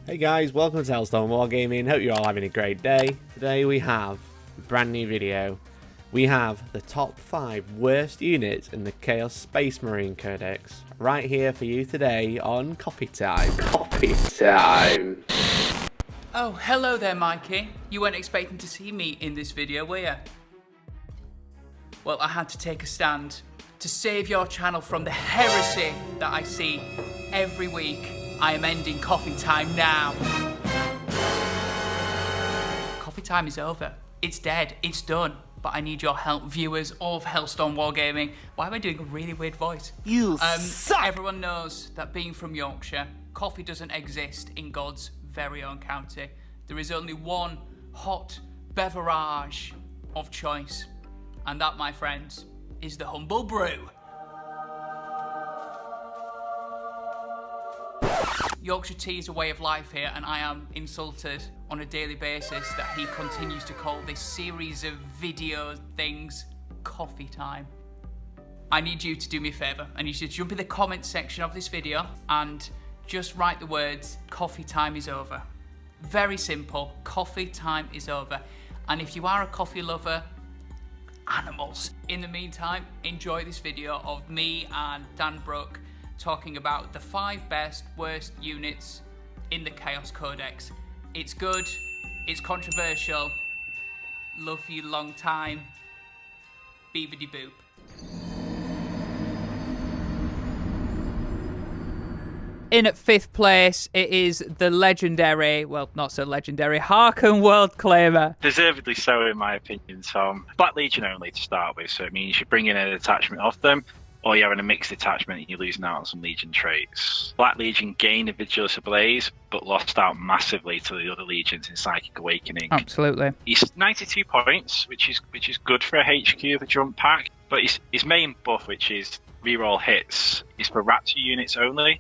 Hey guys, welcome to Hellstormwargaming. Hope you're all having a great day. Today we have a brand new video. We have the top 5 worst units in the Chaos Space Marine Codex right here for you today on Coffee Time. Coffee Time! Oh, hello there, Mikey. You weren't expecting to see me in this video, were you? Well, I had to take a stand to save your channel from the heresy that I see every week. I am ending Coffee Time now. Coffee Time is over. It's dead. It's done. But I need your help, viewers of Hellstormwargaming. Why am I doing a really weird voice? You suck! Everyone knows that being from Yorkshire, coffee doesn't exist in God's very own county. There is only one hot beverage of choice. And that, my friends, is the humble brew. Yorkshire tea is a way of life here, and I am insulted on a daily basis that he continues to call this series of video things Coffee Time. I need you to do me a favour. I need you to jump in the comments section of this video and just write the words, Coffee Time is over. Very simple, Coffee Time is over. And if you are a coffee lover, animals. In the meantime, enjoy this video of me and Dan Brook talking about the 5 best, worst units in the Chaos Codex. It's good, it's controversial, love you long time, beebity boop. In at 5th place, it is the legendary, well, not so legendary, Harken World Claimer. Deservedly so, in my opinion, Tom. Black Legion only to start with, so it means you're bringing an attachment off them, or you're having a mixed attachment and you're losing out on some Legion traits. Black Legion gained a Vigilus Ablaze, but lost out massively to the other Legions in Psychic Awakening. Absolutely. He's 92 points, which is good for a HQ of a jump pack, but his main buff, which is reroll hits, is for Raptor units only,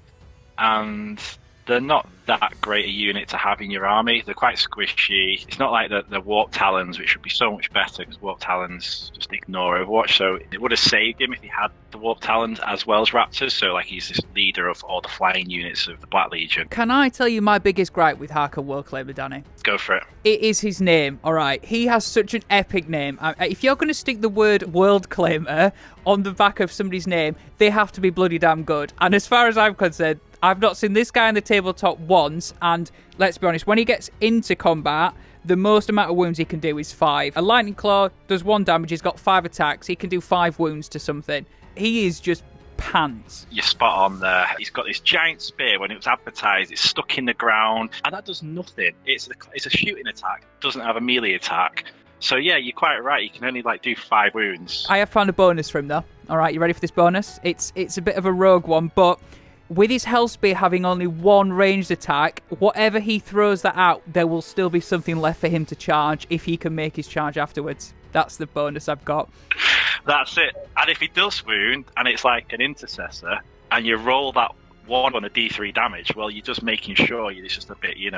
and they're not that great a unit to have in your army. They're quite squishy. It's not like the Warp Talons, which would be so much better, because Warp Talons just ignore Overwatch, so it would have saved him if he had the Warp Talons as well as Raptors, so like he's this leader of all the flying units of the Black Legion. Can I tell you my biggest gripe with Harken World Claimer, Danny? Go for it. It is his name, alright? He has such an epic name. If you're going to stick the word World Claimer on the back of somebody's name, they have to be bloody damn good. And as far as I'm concerned, I've not seen this guy in the tabletop once, and let's be honest, when he gets into combat, the most amount of wounds he can do is 5. A Lightning Claw does 1 damage, he's got 5 attacks, he can do 5 wounds to something. He is just pants. You're spot on there. He's got this giant spear. When it was advertised, it's stuck in the ground, and that does nothing. It's a shooting attack, it doesn't have a melee attack. So yeah, you're quite right, you can only do 5 wounds. I have found a bonus for him though. Alright, you ready for this bonus? It's a bit of a rogue one, but with his Hellspear having only 1 ranged attack, whatever he throws that out, there will still be something left for him to charge if he can make his charge afterwards. That's the bonus I've got. That's it. And if he does wound, and it's like an intercessor, and you roll that 1 on a D3 damage, well, you're just making sure it's just a bit, you're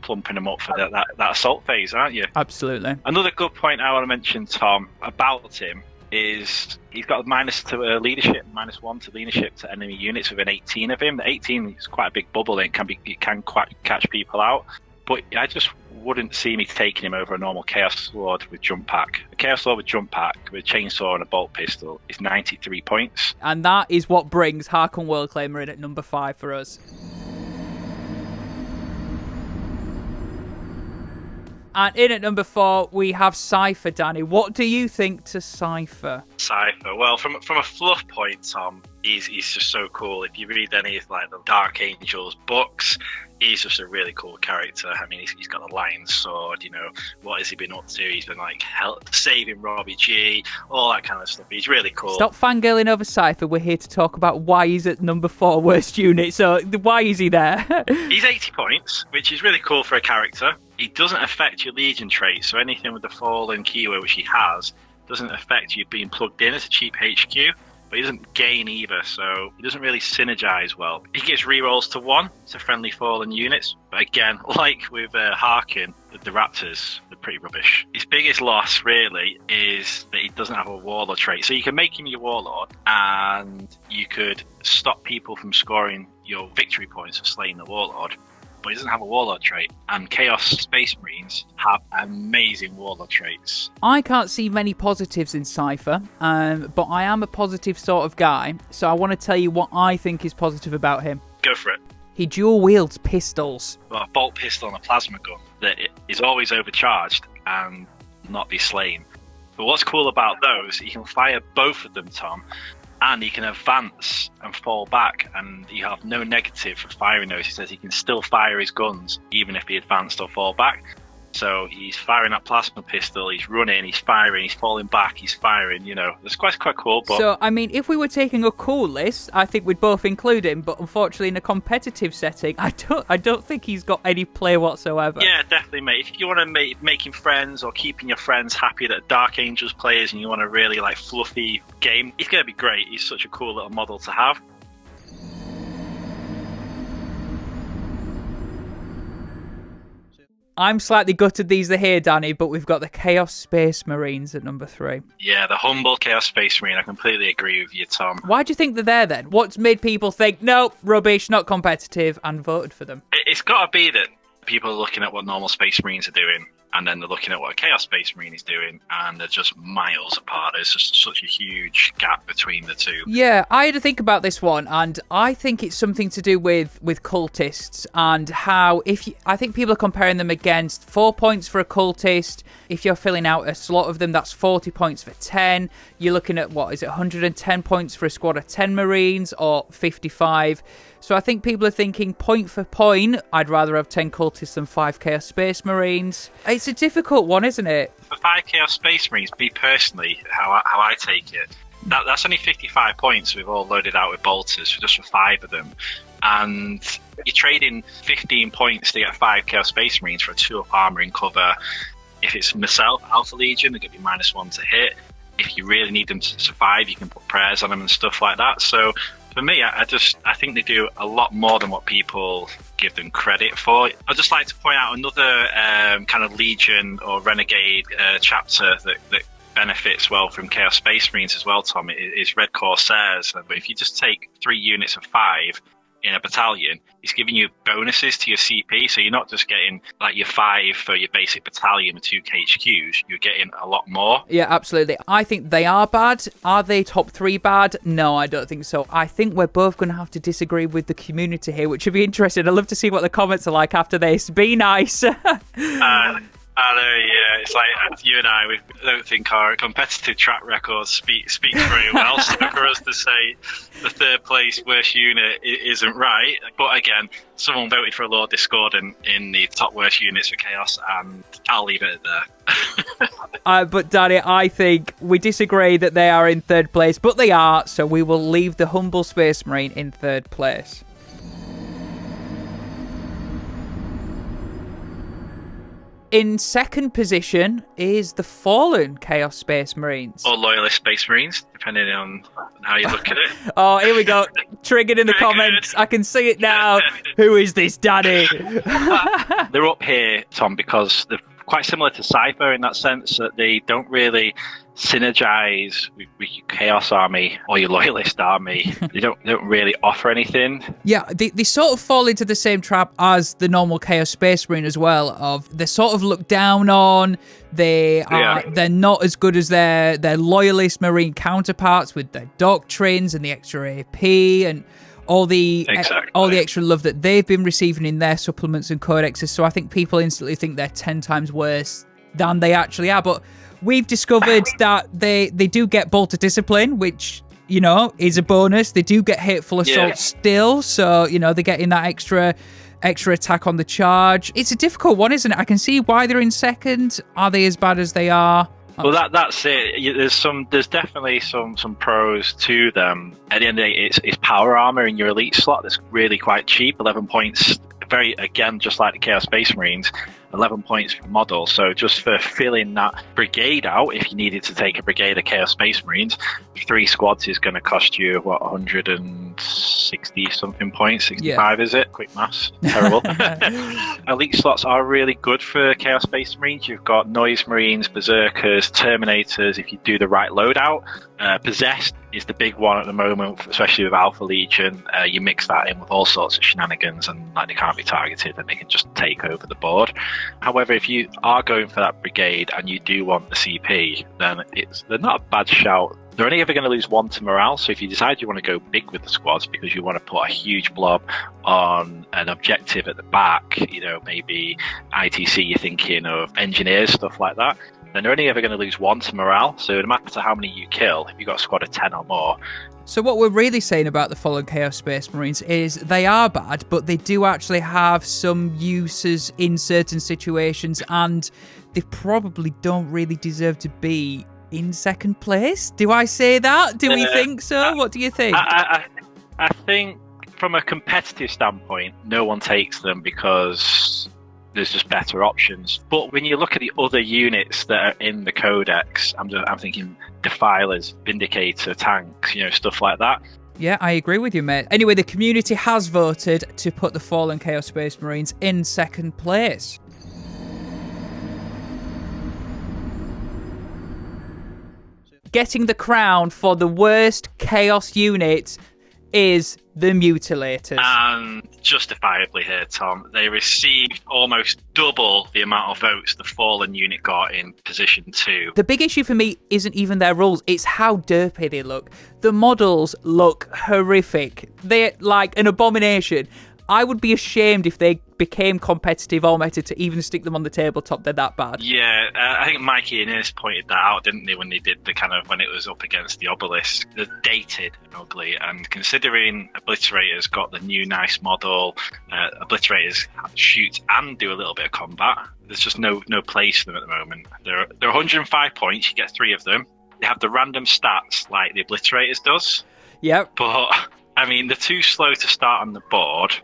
plumping him up for that assault phase, aren't you? Absolutely. Another good point I want to mention, Tom, about him is he's got a -2 to leadership, -1 to leadership to enemy units within 18 of him. The 18 is quite a big bubble, and it can quite catch people out. But I just wouldn't see me taking him over a normal Chaos Sword with Jump Pack. A Chaos Sword with Jump Pack with a chainsaw and a bolt pistol is 93 points. And that is what brings Harken World Claimer in at number 5 for us. And in at number 4, we have Cypher, Danny. What do you think to Cypher? Cypher, well, from a fluff point, Tom, he's just so cool. If you read any of the Dark Angels books, he's just a really cool character. I mean, he's got a Lion's Sword, what has he been up to? He's been saving Robbie G, all that kind of stuff. He's really cool. Stop fangirling over Cypher. We're here to talk about why he's at number 4 worst unit. So why is he there? He's 80 points, which is really cool for a character. He doesn't affect your Legion traits, so anything with the Fallen keyword, which he has, doesn't affect you being plugged in as a cheap HQ, but he doesn't gain either, so he doesn't really synergize well. He gives rerolls to 1 to friendly Fallen units, but again, like with Harken, the Raptors, they're pretty rubbish. His biggest loss, really, is that he doesn't have a Warlord trait. So you can make him your Warlord, and you could stop people from scoring your victory points for slaying the Warlord, but he doesn't have a Warlord trait. And Chaos Space Marines have amazing Warlord traits. I can't see many positives in Cypher, but I am a positive sort of guy, so I want to tell you what I think is positive about him. Go for it. He dual wields pistols. Well, a bolt pistol and a plasma gun that is always overcharged and not be slain. But what's cool about those, you can fire both of them, Tom, and he can advance and fall back, and you have no negative for firing those. He says he can still fire his guns even if he advanced or fall back. So he's firing that plasma pistol, he's running, he's firing, he's falling back, he's firing, you know. It's quite cool. But... So, I mean, if we were taking a cool list, I think we'd both include him, but unfortunately in a competitive setting, I don't think he's got any play whatsoever. Yeah, definitely, mate. If you want to making friends or keeping your friends happy that Dark Angels players and you want a really, like, fluffy game, he's going to be great. He's such a cool little model to have. I'm slightly gutted these are here, Danny, but we've got the Chaos Space Marines at number 3. Yeah, the humble Chaos Space Marine. I completely agree with you, Tom. Why do you think they're there, then? What's made people think, no, rubbish, not competitive, and voted for them? It's got to be that people are looking at what normal Space Marines are doing, and then they're looking at what a Chaos Space Marine is doing, and they're just miles apart. There's just such a huge gap between the two. Yeah, I had to think about this one, and I think it's something to do with cultists and how I think people are comparing them against 4 points for a cultist. If you're filling out a slot of them, that's 40 points for 10. You're looking at, 110 points for a squad of 10 Marines, or 55. So I think people are thinking point for point, I'd rather have 10 cultists than 5 Chaos Space Marines. It's a difficult one, isn't it? For 5 Chaos Space Marines, me personally, how I take it, that's only 55 points we've all loaded out with bolters, just for 5 of them. And you're trading 15 points to get 5 Chaos Space Marines for a 2-up armor in cover. If it's myself, Alpha Legion, they're going to be -1 to hit. If you really need them to survive, you can put prayers on them and stuff like that. So for me, I think they do a lot more than what people give them credit for. I'd just like to point out another kind of Legion or Renegade chapter that benefits well from Chaos Space Marines as well, Tom, is Red Corsairs. But if you just take 3 units of 5 in a battalion, it's giving you bonuses to your CP, so you're not just getting like your 5 for your basic battalion with 2 KHQs, you're getting a lot more. Yeah, absolutely. I think they are bad. Are they top 3 bad? No, I don't think so. I think we're both going to have to disagree with the community here, which would be interesting. I'd love to see what the comments are like after this. Be nice. I know, yeah. It's like you and I, we don't think our competitive track record speaks very well. So for us to say the 3rd place worst unit isn't right. But again, someone voted for a Lord Discordant in the top worst units for Chaos, and I'll leave it there. But Danny, I think we disagree that they are in 3rd place, but they are. So we will leave the humble Space Marine in 3rd place. In 2nd position is the Fallen Chaos Space Marines. Or Loyalist Space Marines, depending on how you look at it. Oh, here we go. Triggered in the comments. I can see it now. Who is this, Daddy? They're up here, Tom, because they're quite similar to Cypher in that sense that they don't really synergize with your Chaos army or your Loyalist army. They don't really offer anything. Yeah, they sort of fall into the same trap as the normal Chaos Space Marine as well. Of they're sort of looked down on. They're not as good as their Loyalist Marine counterparts with their doctrines and the extra AP and all the extra love that they've been receiving in their supplements and codexes. So I think people instantly think they're 10 times worse than they actually are. But we've discovered that they do get Bolter Discipline, which, is a bonus. They do get Hateful Assault still. So, they're getting that extra attack on the charge. It's a difficult one, isn't it? I can see why they're in 2nd. Are they as bad as they are? Well, that's it. There's definitely some pros to them. At the end of the day, it's power armor in your elite slot that's really quite cheap, 11 points. Very, again, just like the Chaos Space Marines. 11 points per model. So just for filling that brigade out, if you needed to take a brigade of Chaos Space Marines, 3 squads is going to cost you, what, 160 something points? 65 is it? Quick maths. Terrible. Elite slots are really good for Chaos Space Marines. You've got Noise Marines, Berserkers, Terminators, if you do the right loadout. Possessed is the big one at the moment, especially with Alpha Legion. You mix that in with all sorts of shenanigans, and like they can't be targeted and they can just take over the board. However, if you are going for that brigade and you do want the CP, then they're not a bad shout. They're only ever going to lose 1 to morale, so if you decide you want to go big with the squads because you want to put a huge blob on an objective at the back, maybe ITC, you're thinking of engineers, stuff like that, then they're only ever going to lose 1 to morale. So no matter how many you kill, if you've got a squad of 10 or more. So what we're really saying about the Fallen Chaos Space Marines is they are bad, but they do actually have some uses in certain situations, and they probably don't really deserve to be in second place. Do I say that? Do we think so? What do you think? I think from a competitive standpoint, no one takes them because there's just better options. But when you look at the other units that are in the Codex, I'm thinking Defilers, Vindicator, tanks, stuff like that. Yeah, I agree with you, mate. Anyway, the community has voted to put the Fallen Chaos Space Marines in second place. Getting the crown for the worst Chaos unit is the Mutilators. And justifiably here, Tom, they received almost double the amount of votes the Fallen unit got in position 2. The big issue for me isn't even their rules, it's how derpy they look. The models look horrific. They're like an abomination. I would be ashamed if they became competitive or meta to even stick them on the tabletop. They're that bad. Yeah, I think Mikey and Innes pointed that out, didn't they, when they did the when it was up against the Obelisk. They're dated and ugly, and considering Obliterator's got the new nice model, Obliterators shoot and do a little bit of combat, there's just no place for them at the moment. They're 105 points, you get 3 of them. They have the random stats like the Obliterators does. Yep. But, they're too slow to start on the board,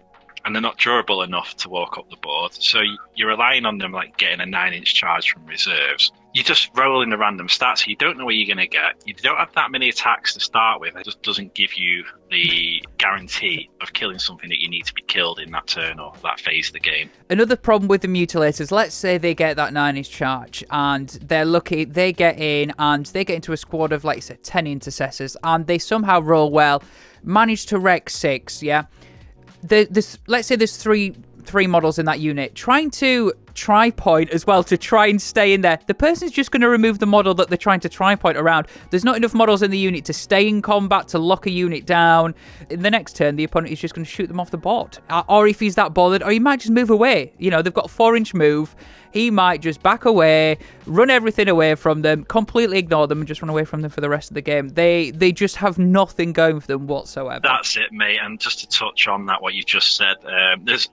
and they're not durable enough to walk up the board. So you're relying on them like getting a 9-inch charge from reserves. You just roll in the random stats, so you don't know what you're going to get. You don't have that many attacks to start with. It just doesn't give you the guarantee of killing something that you need to be killed in that turn or that phase of the game. Another problem with the Mutilators, let's say they get that 9-inch charge and they're lucky, they get into a squad of, like you said, 10 intercessors, and they somehow roll well, manage to wreck 6, yeah? Let's say there's three models in that unit. Trying to tri-point as well to try and stay in there. The person's just going to remove the model that they're trying to tri-point around. There's not enough models in the unit to stay in combat, to lock a unit down. In the next turn, the opponent is just going to shoot them off the board. Or if he's that bothered, or he might just move away. They've got a 4-inch move. He might just back away, run everything away from them, completely ignore them, and just run away from them for the rest of the game. They just have nothing going for them whatsoever. That's it, mate. And just to touch on that, what you just said, there's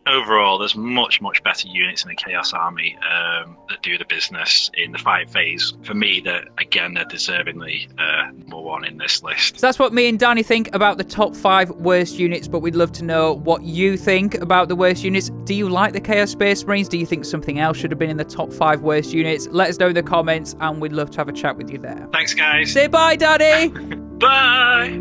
much, much better units in the Chaos Army that do the business in the fight phase. For me, they're deservingly number 1 in this list. So that's what me and Danny think about the top 5 worst units, but we'd love to know what you think about the worst units. Do you like the Chaos Space Marines? Do you think something else should have been in the top 5 worst units? Let us know in the comments, and we'd love to have a chat with you there. Thanks, guys. Say bye, Daddy. Bye.